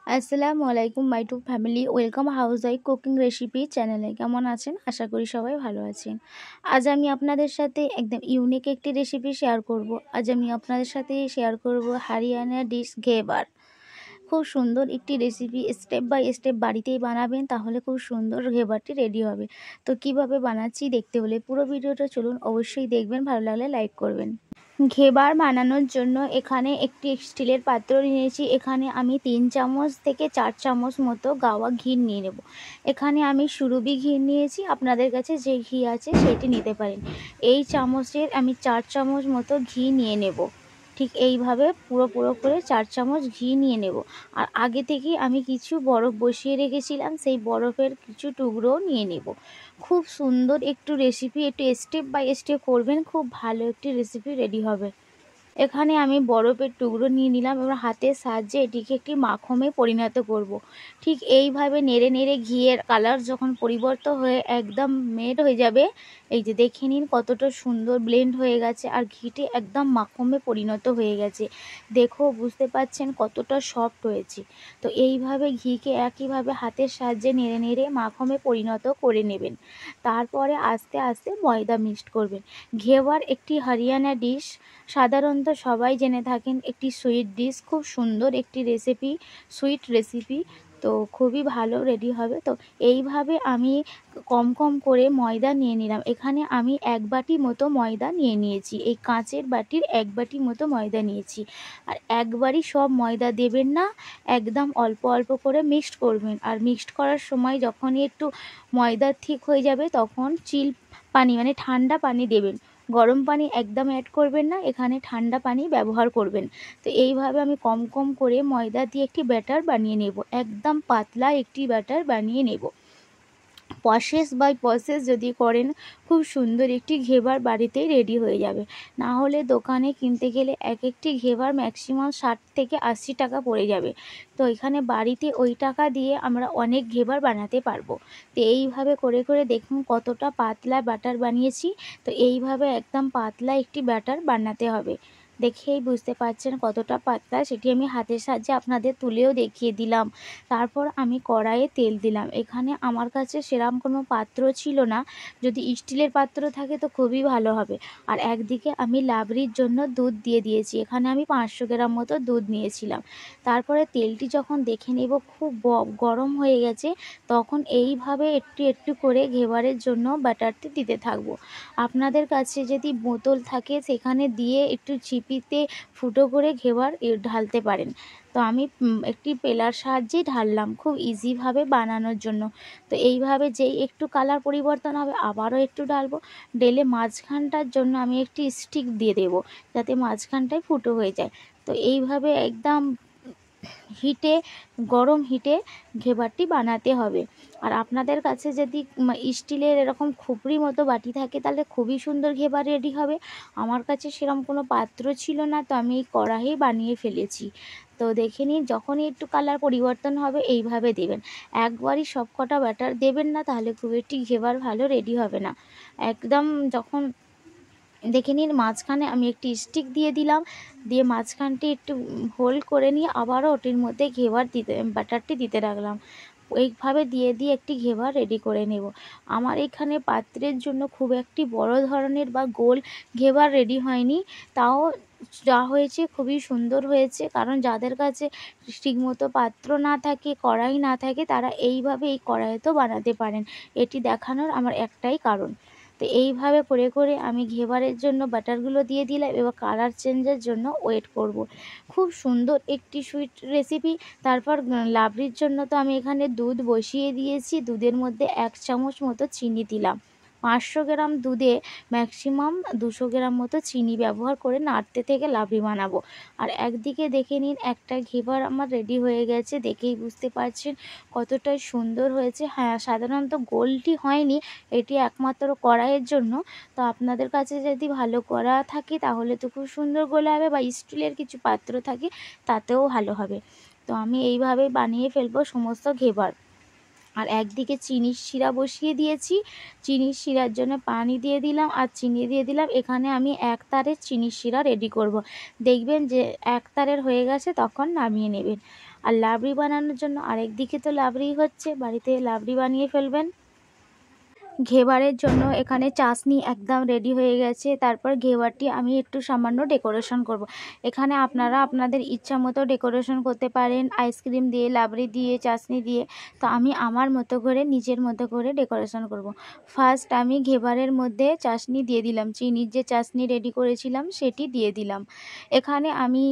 আসসালামু আলাইকুম my to family, welcome housewife cooking recipe চ্যানেলে। কেমন আছেন? আশা করি সবাই ভালো আছেন। আজ আমি আপনাদের সাথে একদম ইউনিক একটি রেসিপি শেয়ার করব। আজ আমি আপনাদের সাথে শেয়ার করব হরিয়ানা ডিশ ঘেবার। খুব সুন্দর একটি রেসিপি, স্টেপ বাই স্টেপ বাড়িতেই বানাবেন, তাহলে খুব সুন্দর ঘেবারটি রেডি হবে। তো কিভাবে বানাচ্ছি দেখতে হলে পুরো ভিডিওটা চলুন, অবশ্যই দেখবেন, ভালো লাগলে লাইক করবেন। ঘেবার বানানোর জন্য এখানে একটি স্টিলের পাত্র নিয়েছি। এখানে আমি 3 চামচ থেকে 4 চামচ মতো গাওয়া ঘি নিয়ে নেব। এখানে আমি সুরভি ঘি নিয়েছি, আপনাদের কাছে যে ঘি আছে সেটি নিতে পারেন। এই চামচের আমি 4 চামচ মতো ঘি নিয়ে নেব। ঠিক এইভাবে পুরো করে 4 চামচ ঘি নিয়ে নেব। আর আগে থেকেই আমি কিছু বরফ বসিয়ে রেখেছিলাম, সেই বরফের কিছু টুকরোও নিয়ে নেব। খুব সুন্দর একটু রেসিপি, একটু স্টেপ বাই স্টেপ করবেন, খুব ভালো একটি রেসিপি রেডি হবে। এখানে আমি বরফের টুকরো নিয়ে নিলাম, এবার হাতের সাহায্যে এটিকে একটি মাখনে পরিণত করব। ঠিক এইভাবে নেড়ে নেড়ে ঘিয়ের কালার যখন পরিবর্তন হয়ে একদম মেড হয়ে যাবে, এই যে দেখে নিন কতটা সুন্দর ব্লেন্ড হয়ে গেছে আর ঘিটি একদম মাখনে পরিণত হয়ে গেছে। দেখো, বুঝতে পাচ্ছেন কতটা সফট হয়েছে। তো এইভাবে ঘিকে একইভাবে হাতের সাহায্যে নেড়ে নেড়ে মাখনে পরিণত করে নেবেন। তারপরে আস্তে আস্তে ময়দা মিক্সড করবেন। ঘেবার একটি হরিয়ানা ডিশ, সাধারণত সবাই জেনে থাকেন, একটি সুইট ডিশ, খুব সুন্দর একটি রেসিপি, সুইট রেসিপি। তো খুবই ভালো রেডি হবে। তো এইভাবে আমি কম কম করে ময়দা নিয়ে নিলাম। এখানে আমি 1 বাটি মতো ময়দা নিয়ে নিয়েছি, এই কাঁচের বাটির 1 বাটি মতো ময়দা নিয়েছি। আর একবারই সব ময়দা দেবেন না, একদম অল্প অল্প করে মিক্সড করবেন। আর মিক্সড করার সময় যখনই একটু ময়দা ঠিক হয়ে যাবে তখন চিল পানি মানে ঠান্ডা পানি দেবেন। গরম পানি একদম অ্যাড করবেন না, এখানে ঠান্ডা পানি ব্যবহার করবেন। তো এইভাবে আমি কম কম করে ময়দা দিয়ে একটি ব্যাটার বানিয়ে নেব, একদম পাতলা একটি ব্যাটার বানিয়ে নেব। প্রসেস বাই প্রসেস যদি করেন, খুব সুন্দর একটি ঘেবার বাড়িতেই রেডি হয়ে যাবে। না হলে দোকানে কিনতে গেলে এক একটি ঘেবার ম্যাক্সিমাম 60 থেকে 80 টাকা পড়ে যাবে। তো এখানে বাড়িতে ওই টাকা দিয়ে আমরা অনেক ঘেবার বানাতে পারবো। তো এইভাবে করে করে দেখুন কতটা পাতলা ব্যাটার বানিয়েছি। তো এইভাবে একদম পাতলা একটি ব্যাটার বানাতে হবে। দেখেই বুঝতে পারছেন কতটা পাতলা, সেটি আমি হাতের সাহায্যে আপনাদের তুলেও দেখিয়ে দিলাম। তারপর আমি কড়াইয়ে তেল দিলাম। এখানে আমার কাছে সেরকম কোনো পাত্র ছিল না, যদি স্টিলের পাত্র থাকে তো খুবই ভালো হবে। আর একদিকে আমি লাবড়ির জন্য দুধ দিয়ে দিয়েছি, এখানে আমি 500 গ্রাম মতো দুধ নিয়েছিলাম। তারপরে তেলটি যখন দেখে নেব খুব গরম হয়ে গেছে, তখন এইভাবে একটু একটু করে ঘেবারের জন্য ব্যাটারটি দিতে থাকবো। আপনাদের কাছে যদি বোতল থাকে সেখানে দিয়ে একটু ছিপিতে ফুটো করে ঘেবার ঢালতে পারেন। তো আমি একটি পেলার সাহায্যেই ঢাললাম, খুব ইজিভাবে বানানোর জন্য। তো এইভাবে যেই একটু কালার পরিবর্তন হবে আবারও একটু ঢালবো। ঢেলে মাঝখানটার জন্য আমি একটি স্টিক দিয়ে দেবো, যাতে মাঝখানটায় ফুটো হয়ে যায়। তো এইভাবে একদম হিটে, গরম হিটে ঘেবারটি বানাতে হবে। আর আপনাদের কাছে যদি স্টিলের এরকম খুপড়ি মতো বাটি থাকে তাহলে খুবই সুন্দর ঘেবার রেডি হবে। আমার কাছে সেরকম কোনো পাত্র ছিল না, তো আমি এই কড়াইয়ে বানিয়ে ফেলেছি। তো দেখে নিন, যখনই একটু কালার পরিবর্তন হবে এইভাবে দেবেন। একবারই সব কটা ব্যাটার দেবেন না, তাহলে খুব একটি ঘেবার ভালো রেডি হবে না। একদম যখন দেখে নিন মাঝখানে আমি একটি স্টিক দিয়ে দিলাম, দিয়ে মাঝখানটি একটু হোল্ড করে নিয়ে আবারও ওটির মধ্যে ব্যাটারটি দিতে রাখলাম। এইভাবে দিয়ে দিয়ে একটি ঘেবার রেডি করে নেব। আমার এখানে পাত্রের জন্য খুব একটি বড় ধরনের বা গোল ঘেবার রেডি হয়নি, তাও যা হয়েছে খুবই সুন্দর হয়েছে। কারণ যাদের কাছে ঠিকমতো পাত্র না থাকে, কড়াই না থাকে, তারা এইভাবে এই কড়াইতেও বানাতে পারেন। এটি দেখানোর আমার একটাই কারণ। তো এইভাবে করে করে আমি ঘেবারের জন্য বাটারগুলো দিয়ে দিলাম, এবার কালার চেঞ্জের জন্য ওয়েট করব। খুব সুন্দর একটি সুইট রেসিপি। তারপর লাবড়ির জন্য তো আমি এখানে দুধ বসিয়ে দিয়েছি, দুধের মধ্যে 1 চামচ মতো চিনি দিলাম। 500 গ্রাম দুধে ম্যাক্সিমাম 200 গ্রাম মতো চিনি ব্যবহার করে নাড়তে থেকে লাবড়ি বানাবো। আর একদিকে দেখে নিন একটা ঘেবার আমার রেডি হয়ে গেছে, দেখেই বুঝতে পারছেন কতটা সুন্দর হয়েছে। হ্যাঁ, সাধারণত গোলটি হয়নি, এটি একমাত্র কড়াইয়ের জন্য। তো আপনাদের কাছে যদি ভালো কড়া থাকে তাহলে তো খুব সুন্দর গোল হবে, বা স্টিলের কিছু পাত্র থাকে তাতেও ভালো হবে। তো আমি এইভাবে বানিয়ে ফেলবো সমস্ত ঘেবার। আর একদিকে চিনির শিরা বসিয়ে দিয়েছি, চিনির শিরার জন্য পানি দিয়ে দিলাম আর চিনি দিয়ে দিলাম। এখানে আমি 1 তারের চিনির শিরা রেডি করব। দেখবেন যে 1 তারের হয়ে গেছে তখন নামিয়ে নেবেন। আর লাবড়ি বানানোর জন্য আরেকদিকে তো লাবড়ি হচ্ছে, বাড়িতে লাবড়ি বানিয়ে ফেলবেন। ঘেবারের জন্য এখানে চাশনি একদম রেডি হয়ে গেছে। তারপর ঘেবারটি আমি একটু সামান্য ডেকোরেশন করব। এখানে আপনারা আপনাদের ইচ্ছা মতো ডেকোরেশন করতে পারেন, আইসক্রিম দিয়ে, লাবড়ি দিয়ে, চাশনি দিয়ে। তো আমি আমার মতো করে নিজের মতো করে ডেকোরেশন করব। ফার্স্ট আমি ঘেবারের মধ্যে চাশনি দিয়ে দিলাম, চিনির যে চাশনি রেডি করেছিলাম সেটি দিয়ে দিলাম। এখানে আমি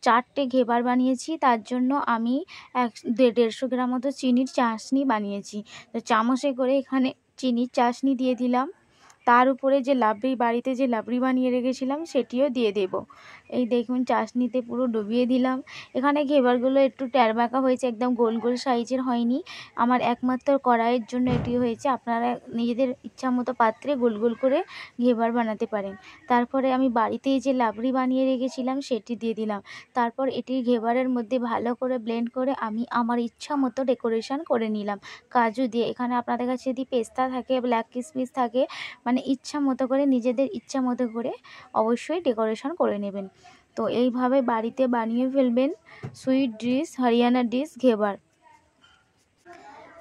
চারটে ঘেবার বানিয়েছি, তার জন্য আমি 150 গ্রাম মতো চিনির চাশনি বানিয়েছি। তো চামচে করে এখানে চিনির চাশনি দিয়ে দিলাম। তার উপরে যে বাড়িতে যে লাবড়ি বানিয়ে রেখেছিলাম সেটিও দিয়ে দেব। এই দেখুন চাশনিতে পুরো ডুবিয়ে দিলাম। এখানে ঘেবারগুলো একটু ট্যাড়বাঁকা হয়েছে, একদম গোল গোল সাইজের হয়নি। আমার একমাত্র কড়াইয়ের জন্য এটি হয়েছে। আপনারা নিজেদের ইচ্ছা মতো পাত্রে গোল গোল করে ঘেবার বানাতে পারেন। তারপরে আমি বাড়িতেই যে লাবড়ি বানিয়ে রেখেছিলাম সেটি দিয়ে দিলাম। তারপর এটি ঘেবারের মধ্যে ভালো করে ব্লেন্ড করে আমি আমার ইচ্ছা মতো ডেকোরেশন করে নিলাম কাজু দিয়ে। এখানে আপনাদের কাছে যদি পেস্তা থাকে, ব্ল্যাক কিসমিস থাকে, মানে ইচ্ছা মতো করে নিজেদের ইচ্ছা মতো করে অবশ্যই ডেকোরেশন করে নেবেন। তো এইভাবে বাড়িতে বানিয়ে ফেলবেন সুইট ডিশ, হরিয়ানা ডিশ ঘেবার।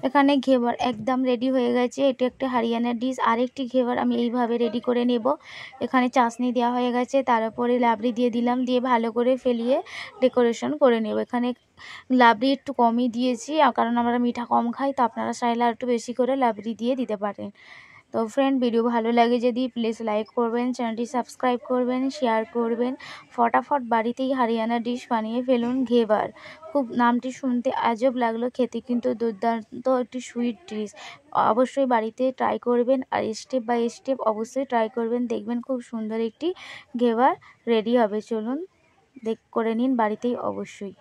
এখানে ঘেবার একদম রেডি হয়ে গেছে। এটি একটা হরিয়ানা ডিশ। আরেকটি ঘেবার আমি এইভাবে রেডি করে নেব। এখানে চাশনি দেওয়া হয়ে গেছে, তার উপরে লাবড়ি দিয়ে দিলাম, দিয়ে ভালো করে ফেলিয়ে ডেকোরেশন করে নেব। এখানে লাবড়ি একটু কমই দিয়েছি, কারণ আমরা মিঠা কম খাই। তো আপনারা চাইলে একটু বেশি করে লাবড়ি দিয়ে দিতে পারেন। তো ফ্রেন্ড, ভিডিও ভালো লাগে যদি প্লিজ লাইক করবেন, চ্যানেলটি সাবস্ক্রাইব করবেন, শেয়ার করবেন। ফটাফট বাড়িতেই হরিয়ানা ডিশ বানিয়ে ফেলুন ঘেবার। খুব নামটি শুনতে আজব লাগলো, খেতে কিন্তু দুর্দান্ত একটি সুইট ডিশ। অবশ্যই বাড়িতে ট্রাই করবেন, আর স্টেপ বাই স্টেপ অবশ্যই ট্রাই করবেন, দেখবেন খুব সুন্দর একটি ঘেবার রেডি হবে। চলুন করে নিন বাড়িতেই অবশ্যই।